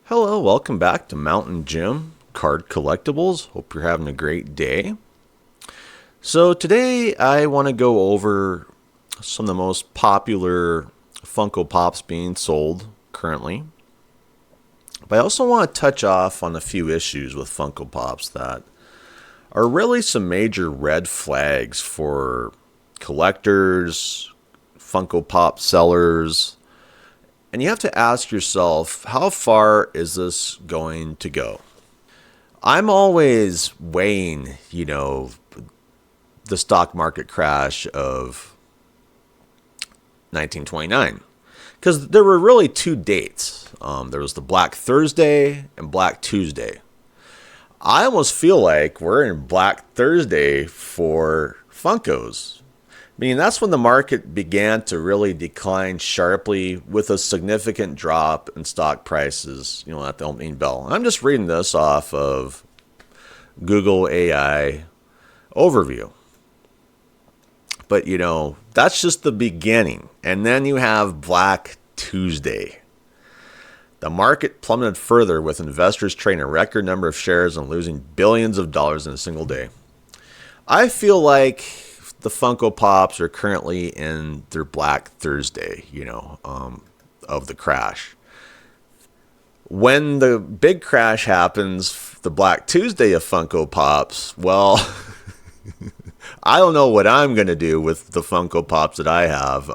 Hello, welcome back to Mountain Jim Card Collectibles. Hope you're having a great day. So today I want to go over some of the most popular Funko Pops being sold currently. But I also want to touch off on a few issues with Funko Pops that are really some major red flags for collectors, Funko Pop sellers, and you have to ask yourself, how far is this going to go? I'm always weighing, the stock market crash of 1929. Because there were really two dates. There was the Black Thursday and Black Tuesday. I almost feel like we're in Black Thursday for Funkos. I mean, that's when the market began to really decline sharply with a significant drop in stock prices, at the opening bell. I'm just reading this off of Google AI overview. But, that's just the beginning. And then you have Black Tuesday. The market plummeted further with investors trading a record number of shares and losing billions of dollars in a single day. I feel like the Funko Pops are currently in their Black Thursday, of the crash. When the big crash happens, the Black Tuesday of Funko Pops, well, I don't know what I'm going to do with the Funko Pops that I have.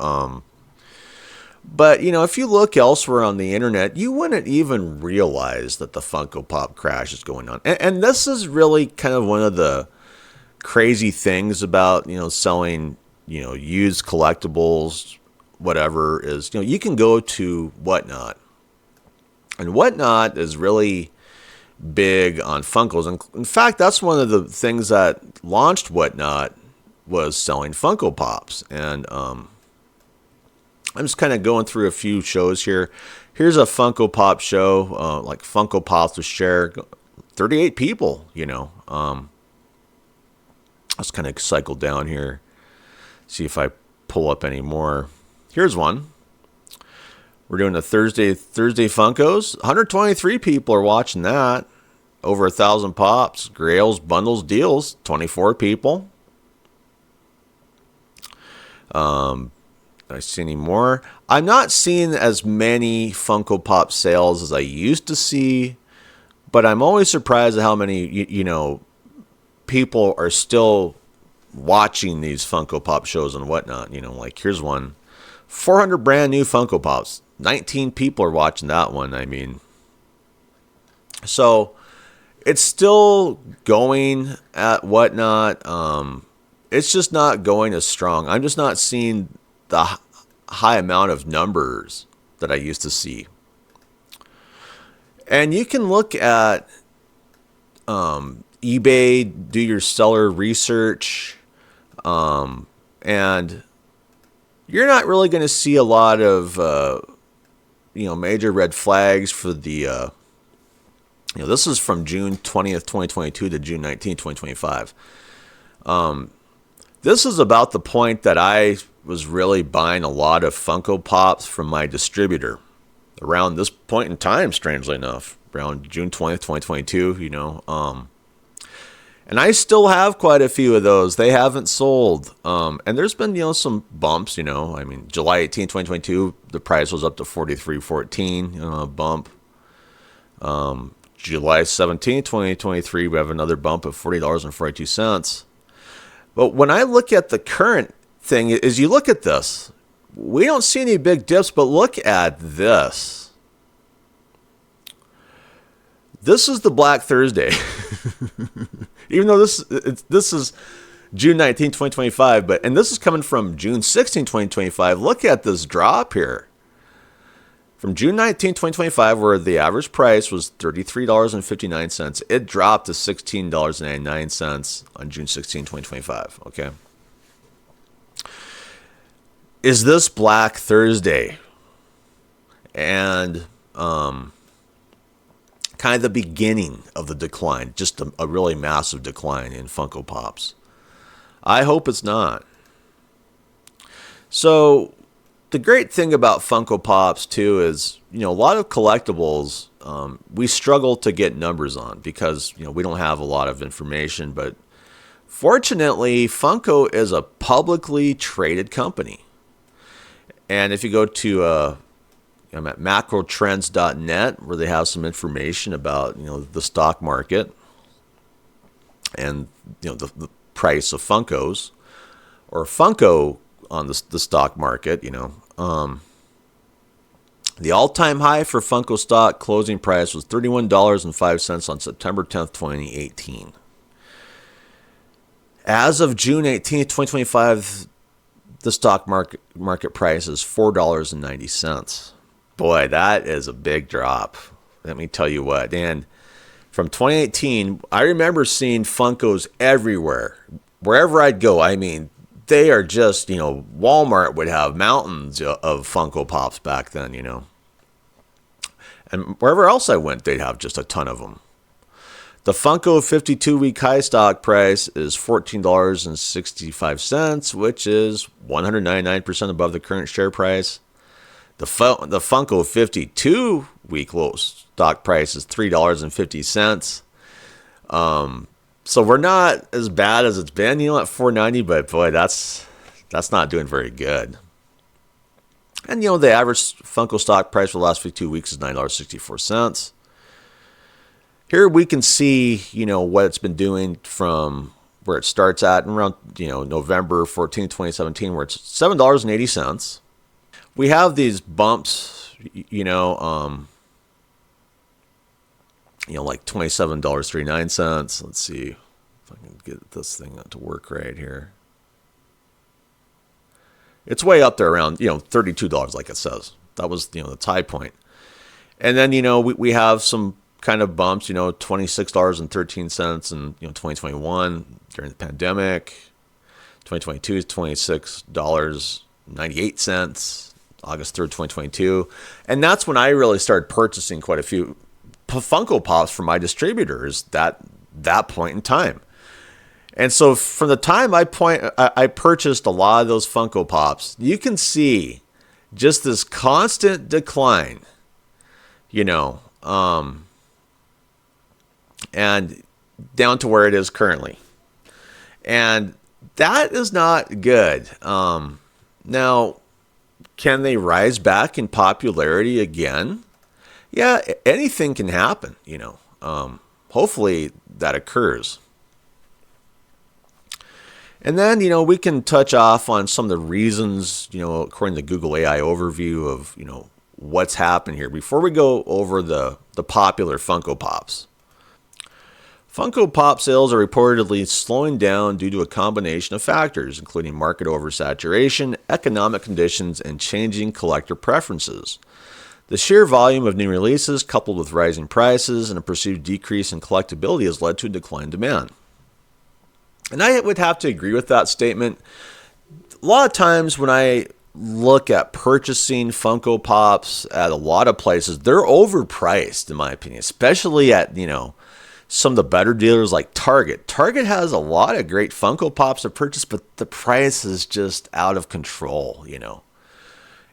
But, if you look elsewhere on the internet, you wouldn't even realize that the Funko Pop crash is going on. And this is really kind of one of the crazy things about, selling, used collectibles, whatever, is, you can go to Whatnot. And Whatnot is really big on Funkos. And in fact, that's one of the things that launched Whatnot, was selling Funko Pops. And I'm just kind of going through a few shows here. Here's a Funko Pop show, like Funko Pops to share. 38 people, Let's kind of cycle down here, see if I pull up any more. Here's one. We're doing the Thursday Funkos. 123 people are watching that. Over 1,000 pops. Grails, bundles, deals. 24 people. I see any more? I'm not seeing as many Funko Pop sales as I used to see, but I'm always surprised at how many, people are still watching these Funko Pop shows and whatnot. Like here's one. 400 brand new Funko Pops. 19 people are watching that one. I mean, so it's still going at Whatnot. It's just not going as strong. I'm just not seeing the high amount of numbers that I used to see. And you can look at eBay, do your seller research, and you're not really going to see a lot of, major red flags for the, this is from June 20th, 2022 to June 19th, 2025. This is about the point that I was really buying a lot of Funko Pops from my distributor. Around this point in time, strangely enough, around June 20th, 2022, and I still have quite a few of those. They haven't sold. And there's been, some bumps, I mean, July 18, 2022, the price was up to $43.14, a bump. July 17, 2023, we have another bump of $40.42. But when I look at the current thing, is you look at this, we don't see any big dips, but look at this. This is the Black Thursday. Even though this is June 19, 2025, and this is coming from June 16, 2025. Look at this drop here. From June 19, 2025, where the average price was $33.59, it dropped to $16.99 on June 16, 2025. Okay. Is this Black Thursday? And kind of the beginning of the decline, just a really massive decline in Funko Pops. I hope it's not. So the great thing about Funko Pops too is, a lot of collectibles we struggle to get numbers on because we don't have a lot of information. But fortunately, Funko is a publicly traded company, and if you go to I'm at macrotrends.net where they have some information about the stock market and the price of Funkos or Funko on the stock market. The all-time high for Funko stock closing price was $31.05 on September 10th, 2018. As of June 18th, 2025, the stock market price is $4.90. Boy, that is a big drop. Let me tell you what. And from 2018, I remember seeing Funkos everywhere. Wherever I'd go, I mean, they are just, Walmart would have mountains of Funko Pops back then, And wherever else I went, they'd have just a ton of them. The Funko 52-week high stock price is $14.65, which is 199% above the current share price. The Funko 52-week low stock price is $3.50. So we're not as bad as it's been, at $4.90, but boy, that's not doing very good. And the average Funko stock price for the last 52 weeks is $9.64. Here we can see, what it's been doing from where it starts at around, November 14, 2017, where it's $7.80. We have these bumps, like $27.39. Let's see if I can get this thing to work right here. It's way up there around, $32, like it says. That was, the high point. And then, we have some kind of bumps, $26.13 in, 2021 during the pandemic. 2022 is $26.98, August 3rd, 2022. And that's when I really started purchasing quite a few Funko Pops from my distributors that point in time. And so from the time I purchased a lot of those Funko Pops, you can see just this constant decline, and down to where it is currently. And that is not good. Now, can they rise back in popularity again? Yeah, anything can happen, hopefully that occurs. And then, we can touch off on some of the reasons, according to Google AI overview of, what's happened here before we go over the popular Funko Pops. Funko Pop sales are reportedly slowing down due to a combination of factors, including market oversaturation, economic conditions, and changing collector preferences. The sheer volume of new releases, coupled with rising prices and a perceived decrease in collectability, has led to a decline in demand. And I would have to agree with that statement. A lot of times when I look at purchasing Funko Pops at a lot of places, they're overpriced, in my opinion, especially at, some of the better dealers like Target. Target has a lot of great Funko Pops to purchase, but the price is just out of control,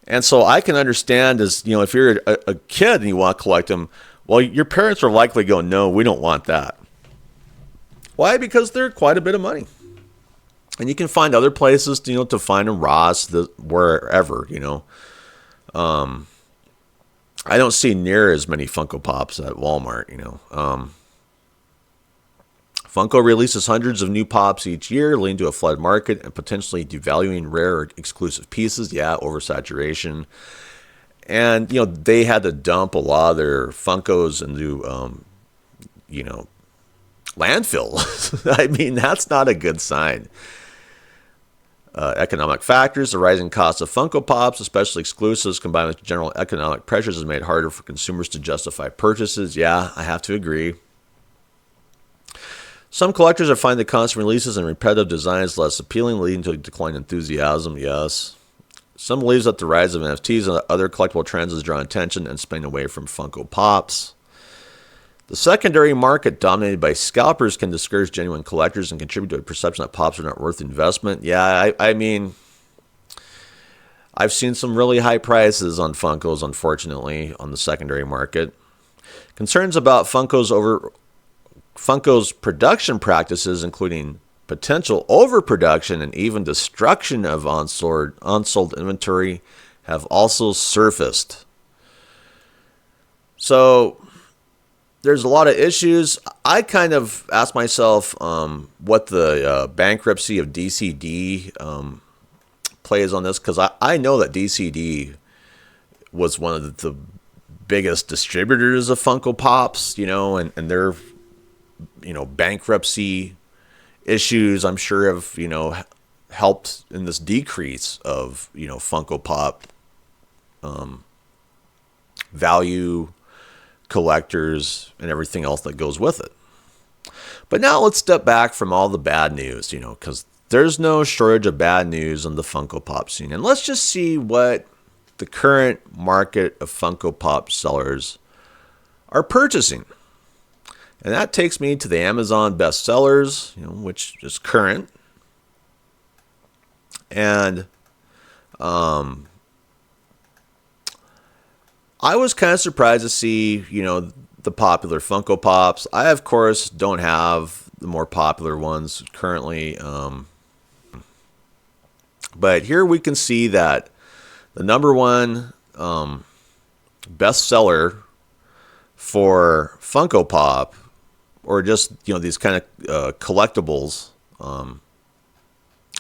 And so I can understand if you're a kid and you want to collect them, well, your parents are likely going, no, we don't want that. Why? Because they're quite a bit of money. And you can find other places, to find them, Ross, wherever, I don't see near as many Funko Pops at Walmart, Funko releases hundreds of new Pops each year, leading to a flood market and potentially devaluing rare or exclusive pieces. Yeah, oversaturation. And, they had to dump a lot of their Funkos into, landfill. I mean, that's not a good sign. Economic factors, the rising cost of Funko Pops, especially exclusives, combined with general economic pressures, has made it harder for consumers to justify purchases. Yeah, I have to agree. Some collectors are finding the constant releases and repetitive designs less appealing, leading to a decline in enthusiasm. Yes. Some believes that the rise of NFTs and other collectible trends is drawing attention and spinning away from Funko Pops. The secondary market, dominated by scalpers, can discourage genuine collectors and contribute to a perception that Pops are not worth investment. Yeah, I mean, I've seen some really high prices on Funkos, unfortunately, on the secondary market. Concerns about Funko's production practices, including potential overproduction and even destruction of unsold inventory, have also surfaced. So there's a lot of issues. I kind of asked myself what the bankruptcy of DCD plays on this, because I know that DCD was one of the biggest distributors of Funko Pops, and their, bankruptcy issues, I'm sure, have, helped in this decrease of, Funko Pop value, collectors, and everything else that goes with it. But now let's step back from all the bad news, because there's no shortage of bad news on the Funko Pop scene. And let's just see what the current market of Funko Pop sellers are purchasing. And that takes me to the Amazon bestsellers, which is current. And I was kind of surprised to see, the popular Funko Pops. I, of course, don't have the more popular ones currently. But here we can see that the number one bestseller for Funko Pop, or just, these kind of collectibles,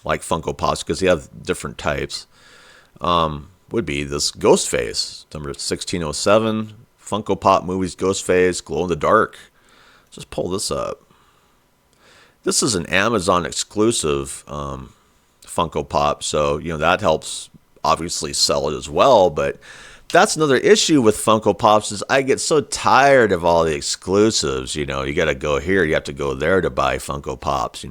like Funko Pops, because they have different types, would be this Ghostface, number 1607, Funko Pop Movies Ghostface, glow in the dark. Just pull this up. This is an Amazon exclusive Funko Pop, so that helps obviously sell it as well. But that's another issue with Funko Pops, is I get so tired of all the exclusives. You got to go here, you have to go there to buy Funko Pops.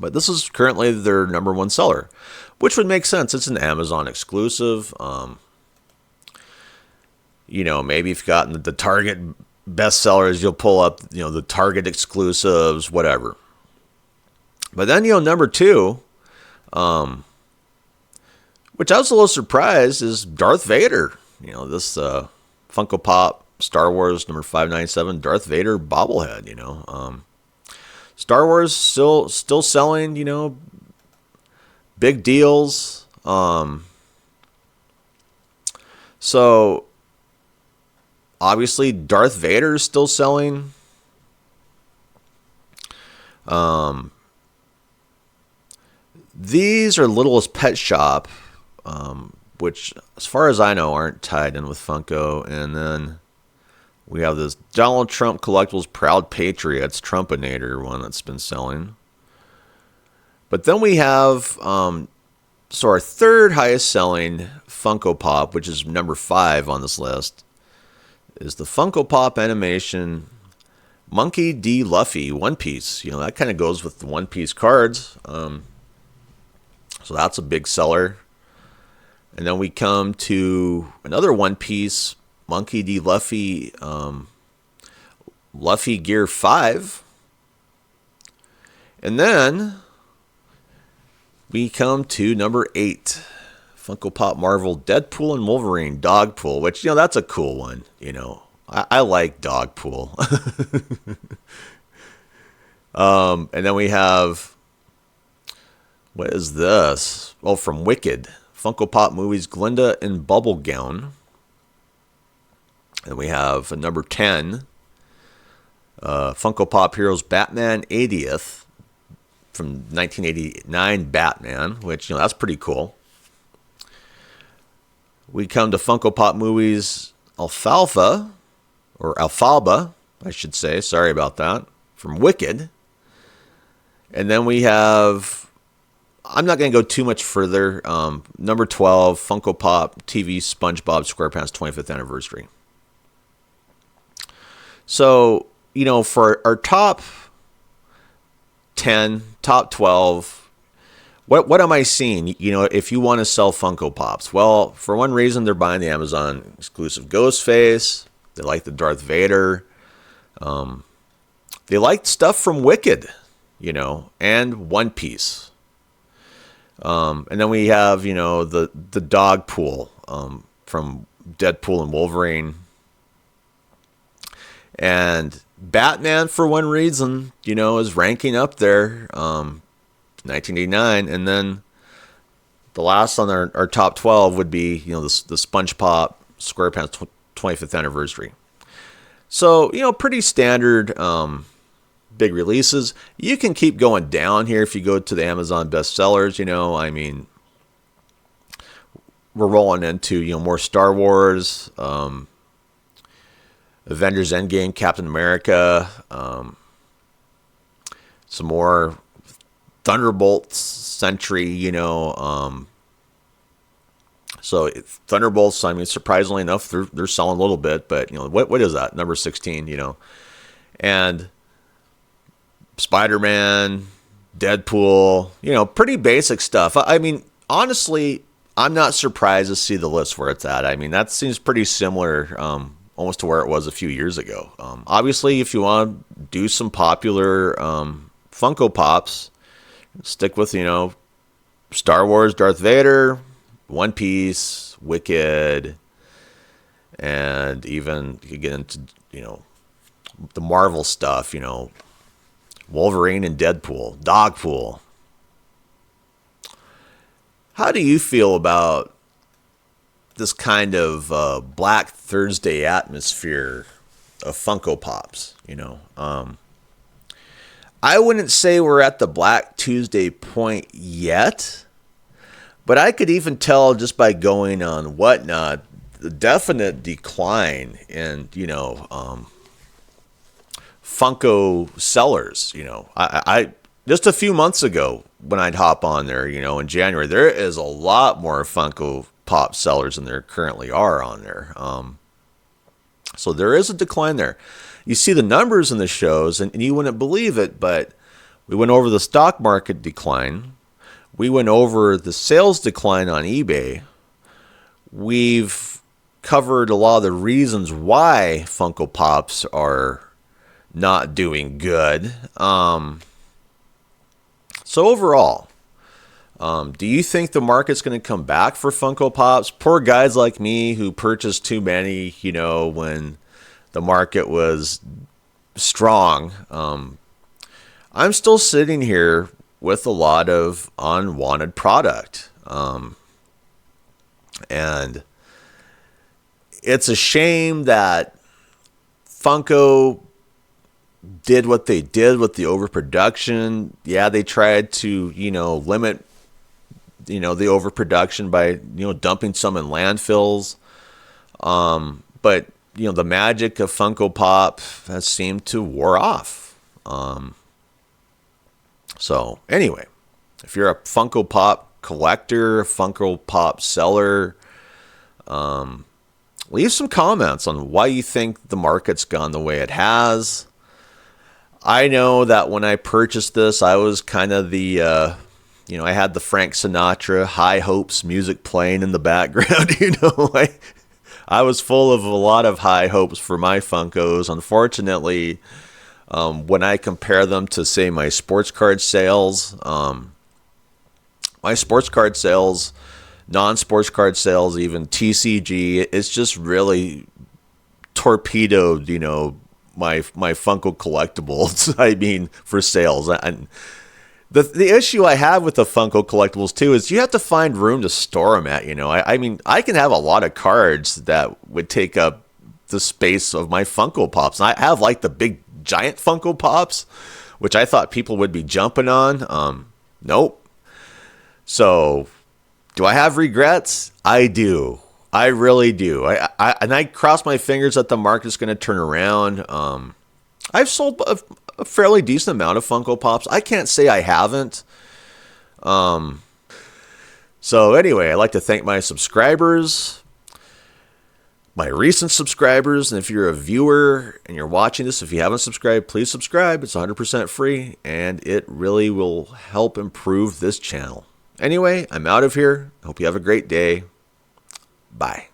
But this is currently their number one seller, which would make sense. It's an Amazon exclusive. Maybe if you've gotten the Target bestsellers, you'll pull up, the Target exclusives, whatever. But then, number two, which I was a little surprised, is Darth Vader. This Funko Pop Star Wars number 597 Darth Vader bobblehead. Star Wars still selling, big deals. So obviously Darth Vader is still selling. These are Littlest Pet Shop, which, as far as I know, aren't tied in with Funko. And then we have this Donald Trump Collectibles Proud Patriots Trumpinator one that's been selling. But then we have, so our third highest selling Funko Pop, which is number 5 on this list, is the Funko Pop Animation Monkey D. Luffy One Piece. That kind of goes with the One Piece cards. So that's a big seller. And then we come to another One Piece Monkey D. Luffy Luffy Gear 5. And then we come to number 8, Funko Pop Marvel Deadpool and Wolverine Dogpool, which, that's a cool one. I like Dogpool. And then we have, what is this? Oh, from Wicked, Funko Pop Movies Glinda in Bubble Gown. And we have a number 10, Funko Pop Heroes Batman 80th from 1989 Batman, which, that's pretty cool. We come to Funko Pop Movies Alfalfa, or Alfalba, I should say. Sorry about that. From Wicked. And then we have, I'm not going to go too much further, number 12, Funko Pop TV SpongeBob SquarePants 25th Anniversary. So, for our top 10, top 12, what am I seeing? If you want to sell Funko Pops, well, for one reason, they're buying the Amazon exclusive Ghostface. They like the Darth Vader. They like stuff from Wicked, and One Piece. And then we have, the dog pool from Deadpool and Wolverine. And Batman, for one reason, is ranking up there, 1989. And then the last on our top 12 would be, the SpongeBob SquarePants 25th anniversary. So, pretty standard big releases. You can keep going down here if you go to the Amazon bestsellers. We're rolling into, more Star Wars, Avengers Endgame, Captain America, some more Thunderbolts Century, so Thunderbolts, surprisingly enough, they're selling a little bit, but what is that? Number 16, and Spider-Man, Deadpool, pretty basic stuff. Honestly, I'm not surprised to see the list where it's at. That seems pretty similar, almost to where it was a few years ago. Obviously, if you want to do some popular Funko Pops, stick with, Star Wars, Darth Vader, One Piece, Wicked, and even you get into, the Marvel stuff, Wolverine and Deadpool, Dogpool. How do you feel about this kind of Black Thursday atmosphere of Funko Pops? I wouldn't say we're at the Black Tuesday point yet, but I could even tell just by going on Whatnot the definite decline in, Funko sellers. I just a few months ago when I'd hop on there, in January, there is a lot more Funko Pop sellers than there currently are on there. So there is a decline there. You see the numbers in the shows, and you wouldn't believe it, but we went over the stock market decline. We went over the sales decline on eBay. We've covered a lot of the reasons why Funko Pops are not doing good. So overall, do you think the market's going to come back for Funko Pops? Poor guys like me who purchased too many, when the market was strong. I'm still sitting here with a lot of unwanted product. And it's a shame that Funko did what they did with the overproduction. Yeah, they tried to, limit, the overproduction by, dumping some in landfills. But, the magic of Funko Pop has seemed to wear off. So anyway, if you're a Funko Pop collector, Funko Pop seller, leave some comments on why you think the market's gone the way it has. I know that when I purchased this, I was kind of the, I had the Frank Sinatra High Hopes music playing in the background. I was full of a lot of high hopes for my Funkos. Unfortunately, when I compare them to, say, my sports card sales, non-sports card sales, even TCG, it's just really torpedoed, my Funko collectibles, for sales. And the issue I have with the Funko collectibles, too, is you have to find room to store them at, I can have a lot of cards that would take up the space of my Funko Pops. And I have, the big, giant Funko Pops, which I thought people would be jumping on. Nope. So, do I have regrets? I do. I really do. I cross my fingers that the market's going to turn around. I've sold a fairly decent amount of Funko Pops. I can't say I haven't. So anyway, I'd like to thank my subscribers, my recent subscribers, and if you're a viewer and you're watching this, if you haven't subscribed, please subscribe. It's 100% free, and it really will help improve this channel. Anyway, I'm out of here. Hope you have a great day. Bye.